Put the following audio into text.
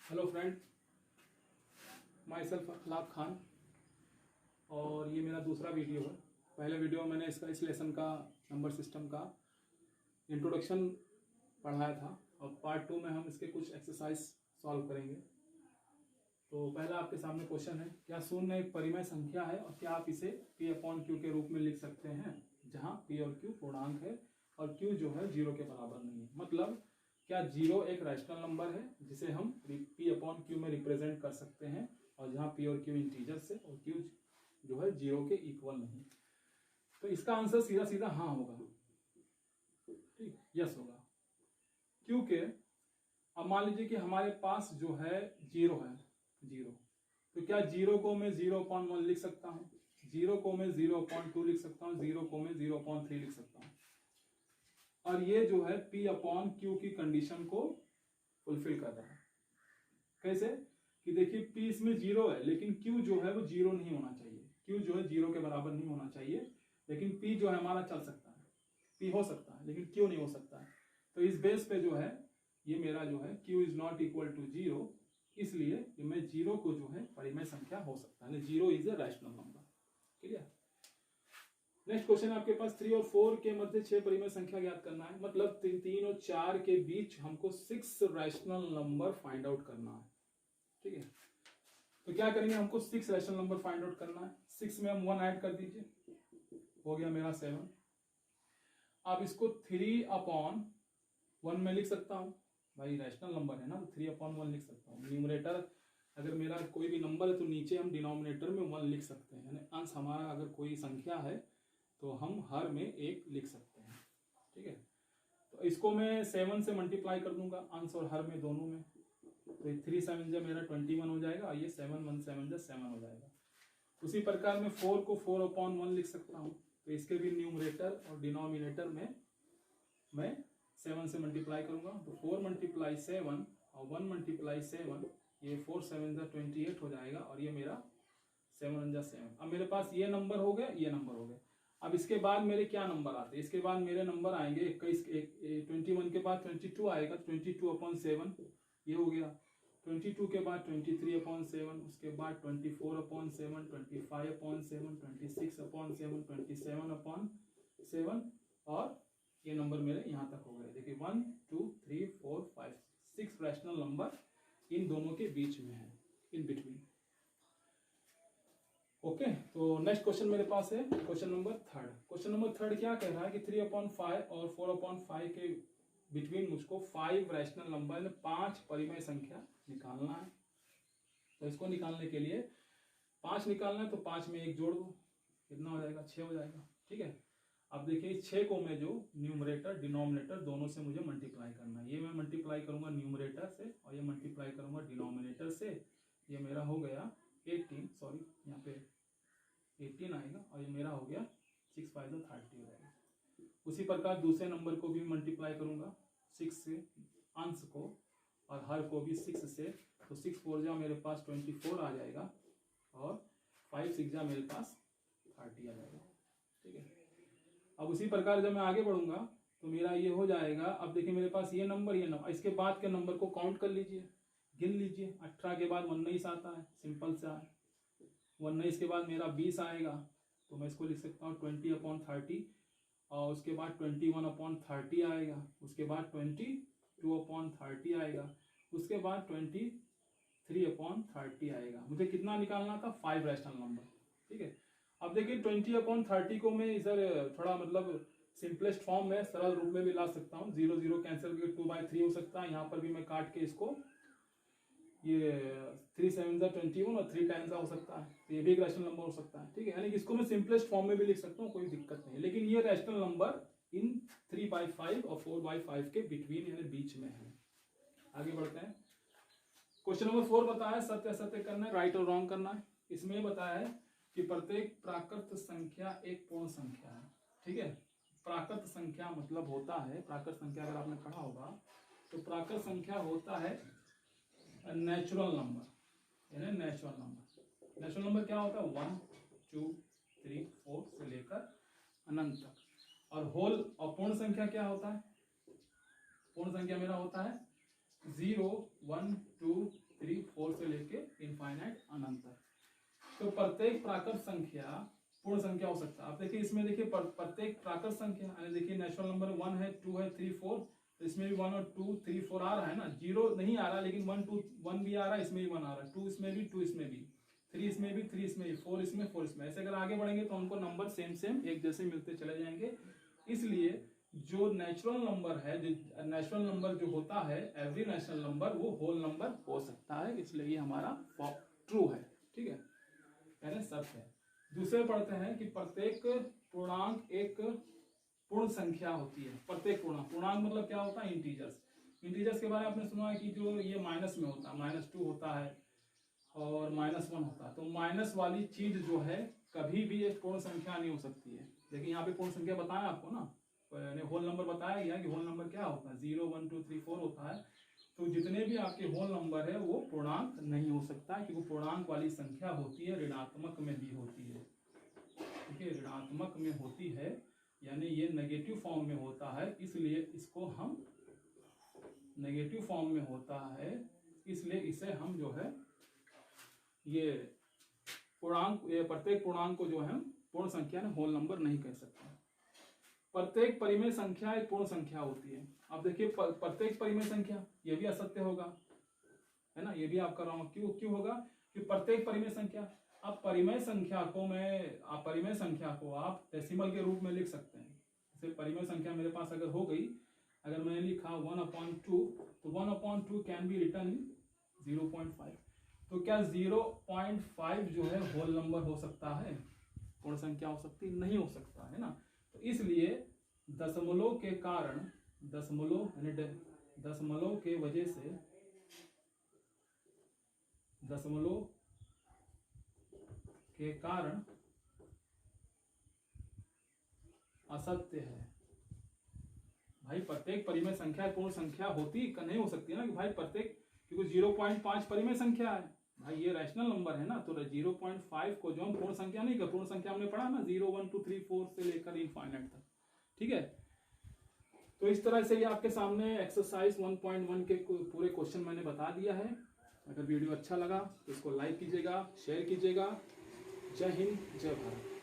Hello friend, my self अखलाक खान। और ये मेरा दूसरा वीडियो है। पहले वीडियो में मैंने इस लेसन का नंबर सिस्टम का इंट्रोडक्शन पढ़ाया था और पार्ट 2 में हम इसके कुछ एक्सरसाइज सॉल्व करेंगे। तो पहला आपके सामने क्वेश्चन है, क्या शून्य एक परिमेय संख्या है और क्या आप इसे P/Q के रूप में लिख सकते हैं, जहां P और Q पूर्णांक है और Q जो है 0 के बराबर नहीं है। मतलब क्या 0 एक रैशनल नंबर है जिसे हम P/Q में रिप्रेजेंट कर सकते हैं, और जहां P और Q इंटीजर्स है और Q जो है 0 के इक्वल नहीं। तो इसका आंसर सीधा सीधा हाँ होगा, ठीक, यस होगा। क्योंकि अब मान लीजिए कि हमारे पास जो है 0 है, 0, तो क्या 0 को मैं 0/1 लिख सकता हूँ, 0 को मैं 0/2 लिख सकता हूँ, 0 को मैं 0/3 लिख सकता हूँ। और ये जो है P/Q की कंडीशन को फुलफिल कर रहा है। कैसे कि देखिए P इसमें 0 है, लेकिन Q जो है वो 0 नहीं होना चाहिए। Q जो है 0 के बराबर नहीं होना चाहिए, लेकिन P जो है हमारा चल सकता है, P हो सकता है, लेकिन Q नहीं हो सकता है। तो इस बेस पे जो है ये मेरा जो है Q is not equal to 0, इसलिए मैं 0 को जो है परिमेय संख्या हो सकता है। 0 is a rational number. Clear. Next question आपके पास 3 और 4 के मध्य 6 परिमेय संख्या ज्ञात करना है। मतलब 3 और 4 के बीच हमको 6 रैशनल नंबर फाइंड आउट करना है। ठीक है, तो क्या करेंगे, हमको 6 रैशनल नंबर फाइंड आउट करना है। 6 में हम 1 ऐड कर दीजिए, हो गया मेरा 7। अब इसको 3/1 में लिख सकता हूं, भाई रैशनल नंबर है ना, तो 3/1 लिख सकता हूं। न्यूमरेटर अगर मेरा कोई भी नंबर है तो नीचे हम डिनोमिनेटर में 1 लिख सकते हैं, यानी अंश हमारा अगर कोई संख्या है तो हम हर में 1 लिख सकते हैं। ठीक है, तो इसको मैं 7 से मल्टीप्लाई कर दूंगा, अंश और हर में दोनों में। तो 3 7 जा मेरा 21 हो जाएगा, और ये 7 1 7 जा 7 हो जाएगा। उसी प्रकार मैं 4 को 4/1 लिख सकता हूँ, तो इसके भी न्यूमरेटर और डिनोमिनेटर में मैं 7 से मल्टीप्लाई करूंगा, तो 4 × 7 और 1 × 7, ये 4 7 जा 28 हो जाएगा, और ये मेरा 7 1 जा 7। अब मेरे पास ये नंबर हो गया, ये नंबर हो गया। अब इसके बाद मेरे क्या नंबर आते हैं, इसके बाद मेरे नंबर आएंगे 21 के बाद 22 आएगा, 22/7 ये हो गया। 22 के बाद 23/7, उसके बाद 24/7, 25/7, 26/7, 27/7, और ये नंबर मेरे यहां तक हो गए। देखिए 1 2 3 4 5 6 रैशनल नंबर इन दोनों के बीच में है, इन बिटवीन। ओके, तो नेक्स्ट क्वेश्चन मेरे पास है क्वेश्चन नंबर 3। क्वेश्चन नंबर 3 क्या कह रहा है कि 3/5 और 4/5 के बिटवीन मुझको 5 रैशनल नंबर में 5 परिमेय संख्या निकालना है। तो इसको निकालने के लिए 5 निकालना है, तो 5 में 1 जोड़ दो, कितना हो जाएगा, 6 हो जाएगा। ठीक है, अब देखिए इस 6 को मैं जो न्यूमरेटर डिनोमिनेटर दोनों से मुझे मल्टीप्लाई करना है। ये मैं मल्टीप्लाई करूंगा न्यूमरेटर से और ये मल्टीप्लाई करूंगा डिनोमिनेटर से। ये मेरा हो गया 18, सॉरी यहाँ पे 18 आएगा, और ये मेरा हो गया 6 5 30 हो जाएगा। उसी प्रकार दूसरे नंबर को भी मल्टीप्लाई करूंगा 6 से, अंश को और हर को भी 6 से, तो 6 4 जा मेरे पास 24 आ जाएगा, और 5 6 जा मेरे पास 30 आ जाएगा। ठीक है, अब उसी प्रकार जब मैं आगे बढ़ूंगा तो मेरा ये हो जाएगा। अब देखिए मेरे पास ये नंबर, ये नंबर, इसके बाद के नंबर को काउंट कर लीजिए, गिन लीजिए। 18 के बाद 19 आता है, सिंपल सा है। 19 के बाद मेरा 20 आएगा, तो मैं इसको लिख सकता हूँ 20/30, और उसके बाद 21/30 आएगा, उसके बाद 22/30 आएगा, उसके बाद 23/30 आएगा। मुझे कितना निकालना था, 5 रैशनल नंबर। ठीक है, अब देखिए 20/30 को मैं इधर थोड़ा मतलब सिंपलेस्ट फॉर्म में, सरल रूप में भी ला सकता हूँ। 0 0 कैंसिल करके 2/3 हो सकता है। यहाँ पर भी मैं काट के इसको, ये 3 7 21 और 3 10 हो सकता है, तो ये भी एक रैशनल नंबर हो सकता है। ठीक है, यानी कि इसको मैं सिंपलेस्ट फॉर्म में भी लिख सकता हूँ, कोई दिक्कत नहीं। लेकिन ये रैशनल नंबर इन 3/5 और 4/5 के बिटवीन, यानी बीच में है। आगे बढ़ते हैं। क्वेश्चन नंबर 4 बताया सत्य असत्य करना है, राइट और रॉन्ग करना है। इसमें बताया है कि प्रत्येक प्राकृत संख्या एक पूर्ण संख्या है। ठीक है, प्राकृत संख्या मतलब होता है, प्राकृत संख्या अगर आपने पढ़ा होगा तो प्राकृत संख्या होता है नेचुरल नंबर, यानी नेचुरल नंबर। नेचुरल नंबर क्या होता है, 1 2 3 4 से लेकर अनंत तक। और होल और पूर्ण संख्या क्या होता है, पूर्ण संख्या मेरा होता है 0 1 2 3, 4 से लेके इनफाइनाइट अनंत तक। तो प्रत्येक प्राकृत संख्या पूर्ण संख्या हो सकता है। आप देखिए इसमें देखिए प्रत्येक प्राकृत संख्या यानी देखिए नेचुरल नंबर 1 है, 2 है, 3, 4, तो इसमें भी 1 और 2, 3, 4 आ रहा है ना, 0 नहीं आ रहा, लेकिन 1, 2, 1 भी आ रहा है, इसमें भी 1 आ रहा है, 2 इसमें भी, 2 इसमें भी, 3 इसमें भी, 3 इसमें भी, 4 इसमें, 4 इसमें। ऐसे अगर आगे बढ़ेंगे तो हमको नंबर सेम सेम एक जैसे मिलते चले जाएंगे। इसलिए जो नेचुरल नंबर है, जो नेचुरल नंबर जो होता है, एवरी नेचुरल नंबर वो होल नंबर हो सकता है, इसलिए ये हमारा ट्रू है। ठीक है, यानी सत्य है। दूसरे पढ़ते हैं कि प्रत्येक पूर्णांक एक पूर्ण संख्या होती है। प्रत्येक पूर्णांक मतलब क्या होता है? इंटीजर्स। इंटीजर्स के बारे में आपने सुना है कि जो ये माइनस में होता है, -2 होता है और -1 होता है। तो माइनस वाली चीज जो है कभी भी एक पूर्ण संख्या नहीं हो सकती है। देखिए यहाँ पे पूर्ण संख्या बताया आपको ना, होल नंबर बताया गया कि होल नंबर क्या होता है, 0, 1, 2, 3, 4 होता है। तो जितने भी आपके होल नंबर है वो पूर्णांक नहीं हो सकता है, क्योंकि पूर्णांक वाली संख्या होती है ऋणात्मक में भी होती है। ठीक है, ऋणात्मक में होती है, यानी ये नेगेटिव फॉर्म में होता है, इसलिए इसको हम नेगेटिव फॉर्म में होता है, इसलिए इसे हम जो है ये पूर्णांक, ये प्रत्येक पूर्णांक को जो है पूर्ण संख्या ने होल नंबर नहीं कह सकते। प्रत्येक परिमेय संख्या एक पूर्ण संख्या होती है। अब देखिए प्रत्येक परिमेय संख्या, ये भी असत्य होगा, है ना, ये भी आप कर रहा हूँ। क्यों होगा? कि प्रत्येक परिमेय संख्या, अब परिमेय संख्या को आप डेसिमल के रूप में लिख सकते हैं। जैसे परिमेय संख्या मेरे पास अगर हो गई, अगर मैंने लिखा 1/2, तो 1/2 कैन बी रिटन इन 0.5। तो क्या 0.5 जो है होल नंबर हो सकता है? पूर्ण संख्या हो सकती नहीं हो सकता, है ना। तो इसलिए दशमलव के कारण, दशमलव के वजह से, दशमलव के कारण असत्य है। भाई प्रत्येक परिमेय संख्या पूर्ण संख्या होती नहीं हो सकती है ना, कि भाई प्रत्येक, क्योंकि 0.5 परिमेय संख्या है भाई, ये रैशनल नंबर है ना। तो 0.5 को जो हम पूर्ण संख्या नहीं कर, पूर्ण संख्या हमने पढ़ा ना 0, 1, 2, 3, 4 से लेकर इनफाइनाइट तक। ठीक है, तो इस तरह से ये आपके सामने एक्सरसाइज 1.1 के पूरे क्वेश्चन मैंने बता दिया है। अगर वीडियो अच्छा लगा तो इसको लाइक कीजिएगा, शेयर कीजिएगा। जय हिंद, जय भारत।